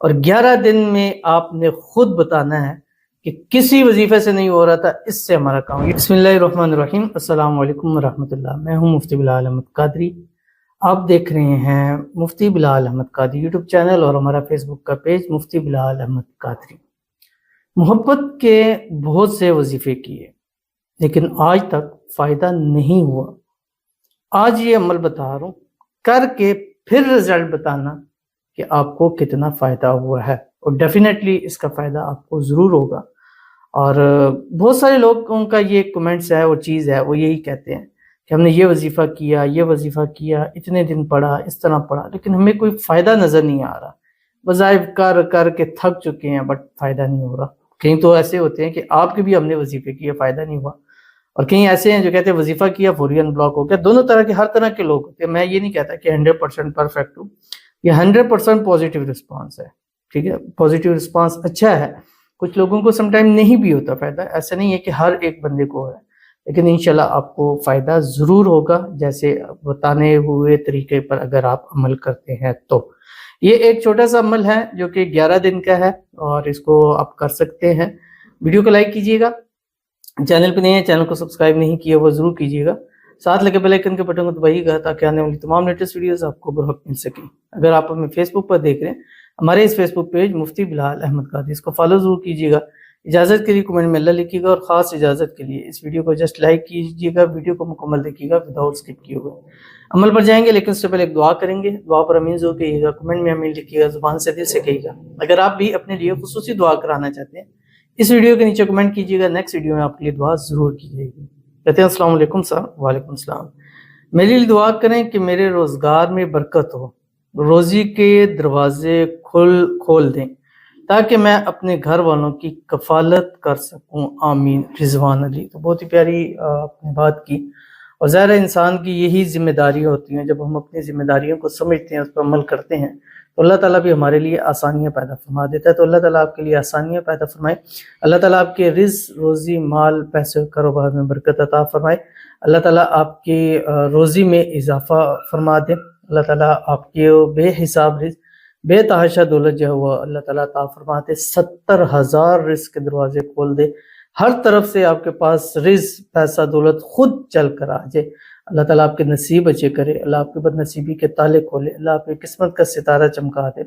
اور 11 دن میں آپ نے خود بتانا ہے کہ کسی وظیفے سے نہیں ہو رہا تھا، اس سے ہمارا کام۔ بسم اللہ الرحمن الرحیم، السلام علیکم ورحمۃ اللہ۔ میں ہوں مفتی بلال احمد قادری، آپ دیکھ رہے ہیں مفتی بلال احمد قادری یوٹیوب چینل اور ہمارا فیس بک کا پیج مفتی بلال احمد قادری۔ محبت کے بہت سے وظیفے کیے لیکن آج تک فائدہ نہیں ہوا۔ آج یہ عمل بتا رہا ہوں، کر کے پھر رزلٹ بتانا کہ آپ کو کتنا فائدہ ہوا ہے، اور ڈیفینیٹلی اس کا فائدہ آپ کو ضرور ہوگا۔ اور بہت سارے لوگوں کا یہ کمنٹس ہے اور چیز ہے، وہ یہی کہتے ہیں کہ ہم نے یہ وظیفہ کیا، یہ وظیفہ کیا، اتنے دن پڑھا، اس طرح پڑھا، لیکن ہمیں کوئی فائدہ نظر نہیں آ رہا۔ وظائف کر کر کے تھک چکے ہیں بٹ فائدہ نہیں ہو رہا۔ کہیں تو ایسے ہوتے ہیں کہ آپ کے بھی ہم نے وظیفے کیے، فائدہ نہیں ہوا، اور کہیں ایسے ہیں جو کہتے ہیں وظیفہ کیا فوری ان بلاک ہو گیا۔ دونوں طرح کے، ہر طرح کے لوگ ہوتے ہیں۔ میں یہ نہیں کہتا کہ 100% پرفیکٹ ہوں، یہ 100% پازیٹیو رسپانس ہے، ٹھیک ہے، پازیٹیو رسپانس اچھا ہے۔ کچھ لوگوں کو سم ٹائم نہیں بھی ہوتا فائدہ، ایسا نہیں ہے کہ ہر ایک بندے کو ہے، لیکن انشاءاللہ آپ کو فائدہ ضرور ہوگا جیسے بتانے ہوئے طریقے پر اگر آپ عمل کرتے ہیں تو۔ یہ ایک چھوٹا سا عمل ہے جو کہ 11 دن کا ہے، اور اس کو آپ کر سکتے ہیں۔ ویڈیو کو لائک کیجیے گا، چینل پہ نہیں ہے چینل کو سبسکرائب نہیں کیا وہ ضرور کیجیے گا، ساتھ لگے بیل آئیکن کے بٹن کو دبائیے گا تاکہ آنے والی تمام لیٹسٹ ویڈیوز آپ کو بروقت مل سکیں۔ اگر آپ ہمیں فیس بک پر دیکھ رہے ہیں، ہمارے اس فیس بک پیج مفتی بلال احمد قادری، اس کو فالو ضرور کیجیے گا۔ اجازت کے لیے کمنٹ میں اللہ لکھیے گا، اور خاص اجازت کے لیے اس ویڈیو کو جسٹ لائک کیجیے گا، ویڈیو کو مکمل دیکھیے گا وداؤٹ اسکپ کیے ہوئے۔ عمل پر جائیں گے لیکن اس سے پہلے ایک دعا کریں گے، دعا پر امین ضرور کہیے گا، کمنٹ میں امین لکھیے گا، زبان سے دل سے کہیے گا۔ اگر آپ بھی اپنے لیے خصوصی دعا کرانا چاہتے ہیں، اس ویڈیو کے نیچے کمنٹ کیجیے گا، نیکسٹ ویڈیو میں آپ کے لیے دعا ضرور کی جائے گی۔ کہتے ہیں السلام علیکم سر۔ وعلیکم السلام۔ میرے لیے دعا کریں کہ میرے روزگار میں برکت ہو، روزی کے دروازے کھول دیں تاکہ میں اپنے گھر والوں کی کفالت کر سکوں، آمین۔ رضوان علی۔ تو بہت ہی پیاری آپ نے بات کی، اور ظاہر انسان کی یہی ذمہ داریاں ہوتی ہیں، جب ہم اپنی ذمہ داریوں کو سمجھتے ہیں، اس پر عمل کرتے ہیں تو اللہ تعالیٰ بھی ہمارے لیے آسانیاں پیدا فرما دیتا ہے۔ تو اللہ تعالیٰ آپ کے لیے آسانیاں پیدا فرمائے، اللہ تعالیٰ آپ کے رزق، روزی، مال، پیسے، کاروبار میں برکت عطا فرمائے، اللہ تعالیٰ آپ کی روزی میں اضافہ فرما دے، اللہ تعالیٰ آپ کے بے حساب رزق، بے تحاشا دولت جو ہے وہ اللہ تعالیٰ عطا فرما دے، 70,000 رزق کے دروازے کھول دے، ہر طرف سے آپ کے پاس رزق، پیسہ، دولت خود چل کر آ جائے۔ اللہ تعالیٰ آپ کے نصیب اچھے کرے، اللہ آپ کے بد نصیبی کے تالے کھولے، اللہ آپ کی قسمت کا ستارہ چمکا دے۔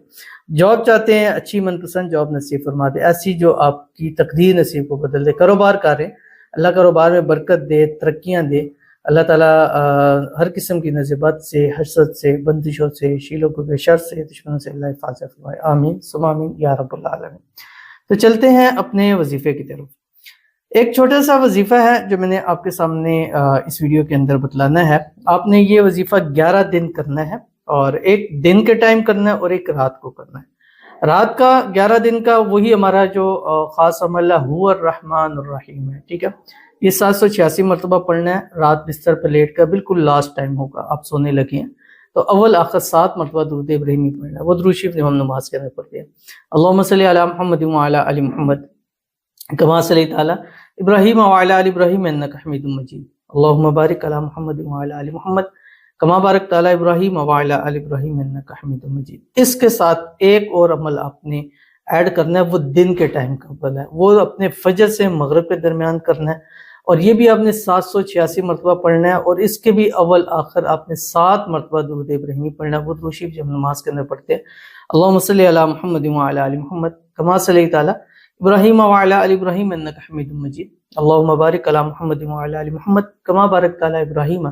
جاب چاہتے ہیں، اچھی من پسند جاب نصیب فرما دے، ایسی جو آپ کی تقدیر نصیب کو بدل دے۔ کاروبار کر رہے ہیں، اللہ کاروبار میں برکت دے، ترقیاں دے، اللہ تعالیٰ ہر قسم کی نصیبت سے، حسد سے، بندشوں سے، شیلوں کو شر سے، دشمنوں سے اللہ حفاظت فرمائے، آمین ثم آمین یا رب العالمین۔ تو چلتے ہیں اپنے وظیفے کی طرف۔ ایک چھوٹا سا وظیفہ ہے جو میں نے آپ کے سامنے اس ویڈیو کے اندر بتلانا ہے۔ آپ نے یہ وظیفہ 11 دن کرنا ہے، اور ایک دن کے ٹائم کرنا ہے اور ایک رات کو کرنا ہے۔ رات کا 11 دن کا وہی ہمارا جو خاص عمل ہے، هو الرحمن الرحیم ہے، ٹھیک ہے۔ یہ 786 مرتبہ پڑھنا ہے، رات بستر پر لیٹ کر، بالکل لاسٹ ٹائم ہوگا، آپ سونے لگے ہیں تو اول آخر 7 مرتبہ درود ابراہیمی پڑھنا ہے۔ وہ درود شریف ہم نماز کے اندر پڑھتے ہیں، اللہم صلی علی محمد وعلی آل محمد کما صلیت علی ابراہیم وعلی آل ابراہیم انک حمید مجید، اللہم بارک علی محمد وعلی آل محمد کما بارکت علی ابراہیم وعلی آل ابراہیم انک حمید مجید۔ اس کے ساتھ ایک اور عمل آپ نے ایڈ کرنا ہے، وہ دن کے ٹائم کا عمل ہے، وہ اپنے فجر سے مغرب کے درمیان کرنا ہے، اور یہ بھی آپ نے 786 مرتبہ پڑھنا ہے، اور اس کے بھی اول آخر آپ نے 7 مرتبہ درود ابراہیمی پڑھنا ہے۔ وہ درود شریف جو ہم نماز کے اندر پڑھتے ہیں، اللہم صلی علی محمد وعلی آل محمد کما صلیت علی ابراہیم وعلی آل ابراہیم انک حمید مجید، اللہم بارک علی محمد وعلی آل محمد کما بارکت علی ابراہیم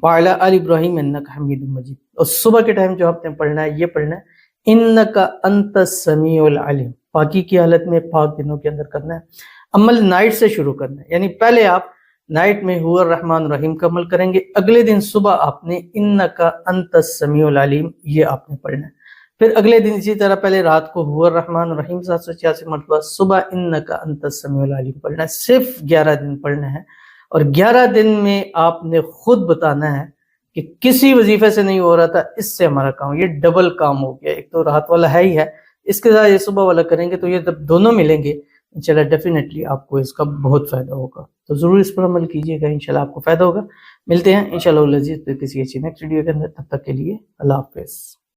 وعلی آل ابراہیم انک حمید مجید۔ اور صبح کے ٹائم جو آپ نے پڑھنا ہے، یہ پڑھنا ہے انک انت السمیع العلیم، پاکی کی حالت میں، پاک دنوں کے اندر کرنا ہے۔ عمل نائٹ سے شروع کرنا ہے، یعنی پہلے آپ نائٹ میں هو الرحمن الرحیم کا عمل کریں گے، اگلے دن صبح آپ نے انک انت السمیع العلیم یہ آپ نے پڑھنا ہے، پھر اگلے دن اسی طرح پہلے رات کو هو الرحمن الرحیم 786 مرتبہ، صبح انک انت السمیع العلیم پڑھنا ہے۔ صرف 11 دن پڑھنا ہے، اور 11 دن میں آپ نے خود بتانا ہے کہ کسی وظیفے سے نہیں ہو رہا تھا، اس سے ہمارا کام، یہ ڈبل کام ہو گیا۔ ایک تو رات والا ہے ہی ہے، اس کے ساتھ یہ صبح والا کریں گے تو یہ جب دونوں ملیں گے انشاءاللہ ڈیفینیٹلی آپ کو اس کا بہت فائدہ ہوگا۔ تو ضرور اس پر عمل کیجیے گا، انشاءاللہ آپ کو فائدہ ہوگا۔ ملتے ہیں انشاءاللہ العزیز پھر کسی اچھی نیکسٹ ویڈیو کے اندر، تب تک کے لیے اللہ حافظ۔